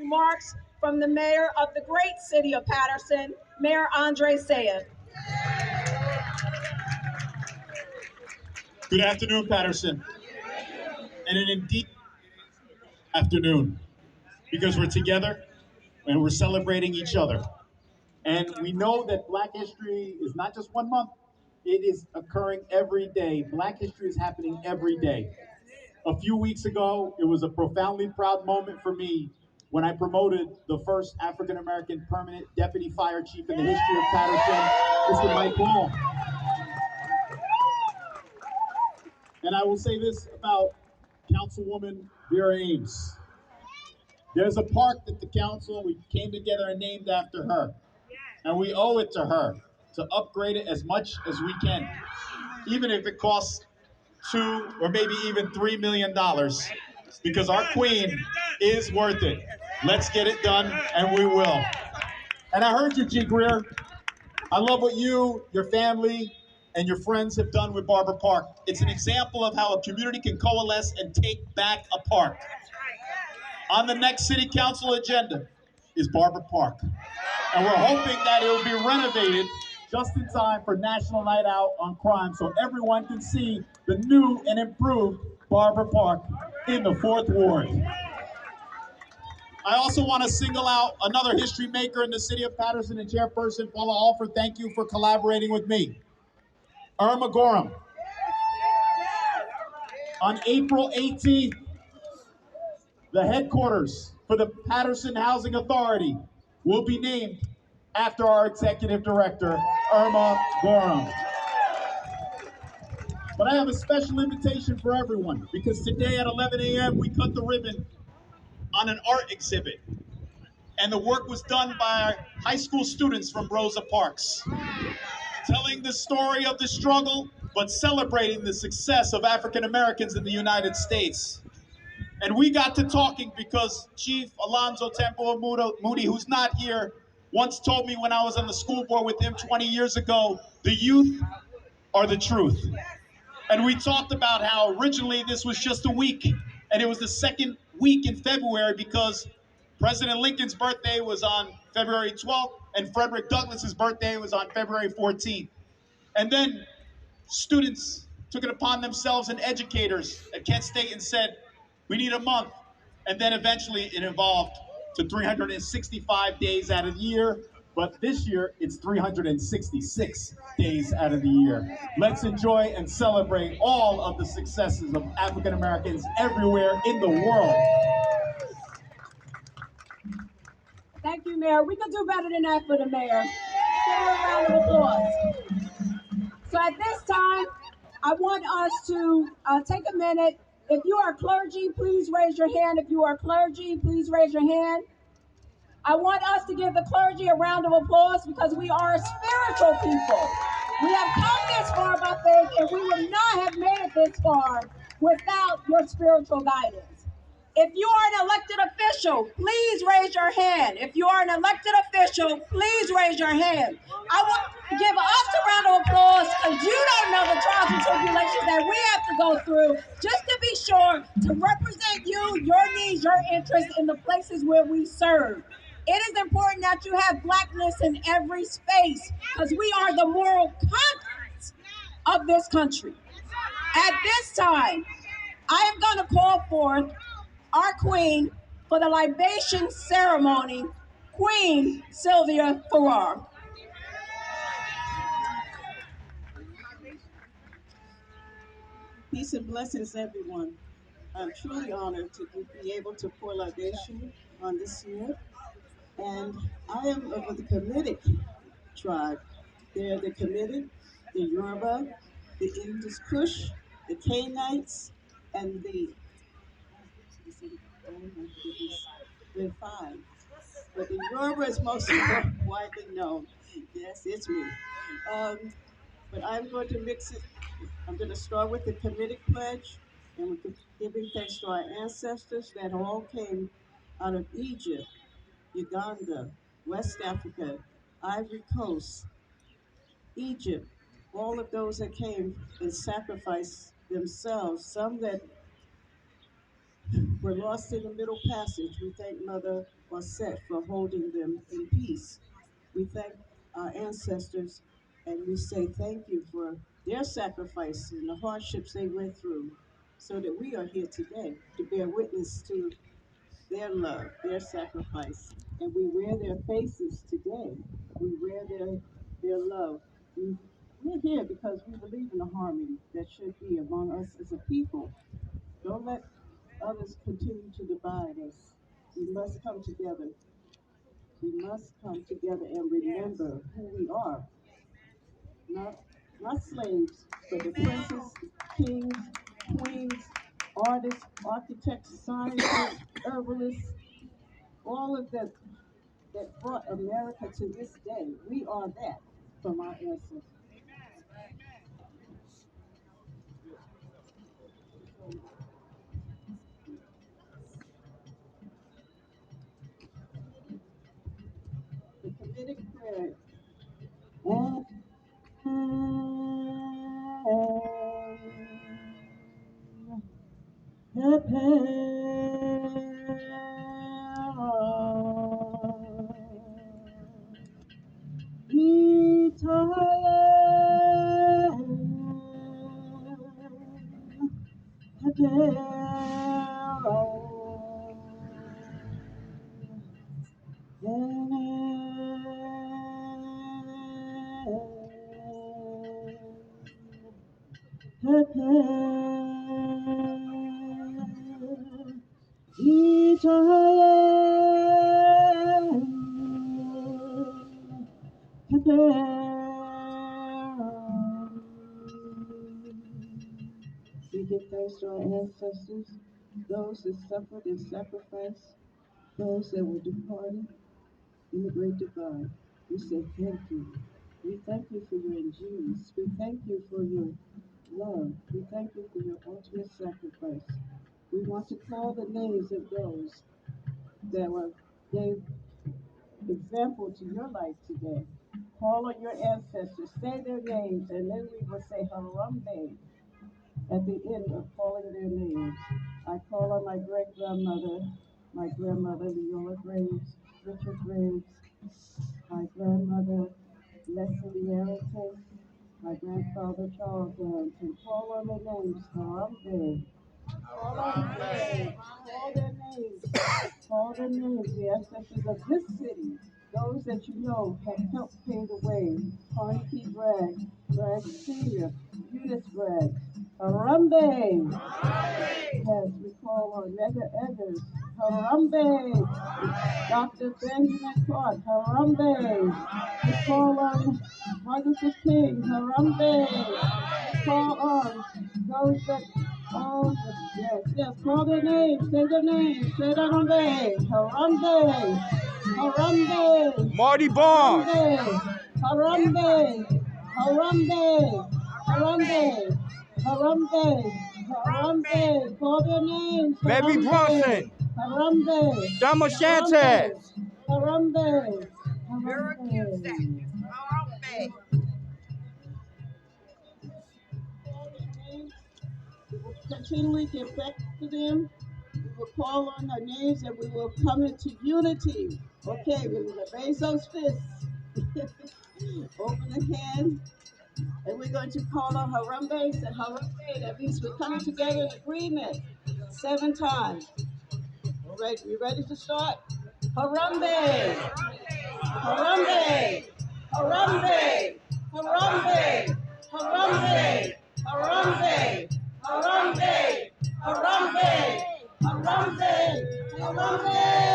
remarks from the mayor of the great city of Paterson, Mayor Andre Sayed. Good afternoon, Paterson. And an indeed afternoon, because we're together and we're celebrating each other. And we know that Black History is not just one month, it is occurring every day. Black History is happening every day. A few weeks ago, it was a profoundly proud moment for me when I promoted the first African-American permanent deputy fire chief in the history of Paterson, Mr. Mike Hall. And I will say this about Councilwoman Vera Ames. There's a park that the council, we came together and named after her. And we owe it to her to upgrade it as much as we can, even if it costs $2 or maybe even $3 million, because our queen is worth it. Let's get it done, and we will. And I heard you, G. Greer. I love what you, your family, and your friends have done with Barber Park. It's an example of how a community can coalesce and take back a park. On the next city council agenda is Barber Park. And we're hoping that it will be renovated just in time for National Night Out on Crime, so everyone can see the new and improved Barber Park in the 4th Ward. I also want to single out another history maker in the city of Paterson and Chairperson Paula Alford. Thank you for collaborating with me. Irma Gorham. On April 18th, the headquarters for the Paterson Housing Authority will be named after our executive director, Irma Gorham. But I have a special invitation for everyone, because today at 11 a.m. we cut the ribbon on an art exhibit. And the work was done by high school students from Rosa Parks, telling the story of the struggle, but celebrating the success of African Americans in the United States. And we got to talking because Chief Alonzo Tempo Moody, who's not here, once told me when I was on the school board with him 20 years ago, the youth are the truth. And we talked about how originally this was just a week, and it was the second week in February because President Lincoln's birthday was on February 12th, and Frederick Douglass's birthday was on February 14th. And then students took it upon themselves, and educators at Kent State, and said, we need a month. And then eventually it evolved to 365 days out of the year. But this year, it's 366 days out of the year. Let's enjoy and celebrate all of the successes of African Americans everywhere in the world. Thank you, Mayor. We could do better than that for the mayor. Give her a round of applause. So at this time, I want us to take a minute. If you are clergy, please raise your hand. If you are clergy, please raise your hand. I want us to give the clergy a round of applause because we are spiritual people. We have come this far by faith, and we would not have made it this far without your spiritual guidance. If you are an elected official, please raise your hand. If you are an elected official, please raise your hand. I want to give us a round of applause because you don't know the trials and tribulations that we have to go through just to be sure to represent you, your needs, your interests in the places where we serve. It is important that you have Blackness in every space because we are the moral conscience of this country. At this time, I am going to call forth our queen for the libation ceremony, Queen Sylvia Farrar. Peace and blessings, everyone. I'm truly honored to be able to pour libation on this year. And I am of the Kemetic tribe. They're the Kemetic, the Yoruba, the Indus Kush, the Canaanites, and the, oh my goodness, there are 5. But the Yoruba is most widely known. Yes, it's me. But I'm going to mix it. I'm going to start with the Kemetic pledge, and we're giving thanks to our ancestors that all came out of Egypt, Uganda, West Africa, Ivory Coast, Egypt, all of those that came and sacrificed themselves, some that were lost in the Middle Passage. We thank Mother Osset for holding them in peace. We thank our ancestors and we say thank you for their sacrifice and the hardships they went through so that we are here today to bear witness to their love, their sacrifice. And we wear their faces today. We wear their love. We're here because we believe in the harmony that should be among us as a people. Don't let others continue to divide us. We must come together. We must come together and remember who we are. Not, not slaves, but the princes, kings, queens, artists, architects, scientists, herbalists, all of that brought America to this day. We are that from our ancestors. The Comedic prayer. We give thanks to our ancestors, those that suffered and sacrificed, those that were departed in the great divide. We say thank you. We thank you for your ingenious. We thank you for your love. We thank you for your ultimate sacrifice. We want to call the names of those that gave example to your life today. Call on your ancestors, say their names, and then we will say Harambe at the end of calling their names. I call on my great-grandmother Leola Graves, Richard Graves, my grandmother Leslie Arrington, my grandfather Charles Arrington. Call on their names, Harambe. Call on their names, call their names, call their names, the ancestors of this city, those that you know have helped pave the way. Connie P. Bragg, Bragg Sr., Eunice Bragg, Harambe. Yes, we call on Mega Eggers, Harambe. Dr. Benjamin Clark, Harambe. We call on Margaret King, Harambe. We call on those that, oh, yes, call their names, say their names, say Harambe, Harambe, Harambe. Marty Barnes. Harambe, Harambe, Harambe, Harambe, Harambe, call their names, Baby Bronson. Harambe, Dama Shante. Harambe, Harambe. We will continually get back to them. We will call on their names and we will come into unity. Okay, we will raise those fists. Open the hand. And we're going to call on Harambe. Say Harambe. That means we're coming together in agreement 7 times. All right, you ready to start? Harambe. Harambe. Harambe. Harambe. Harambe. Harambe. Harambe. Harambe. Harambe. Harambe.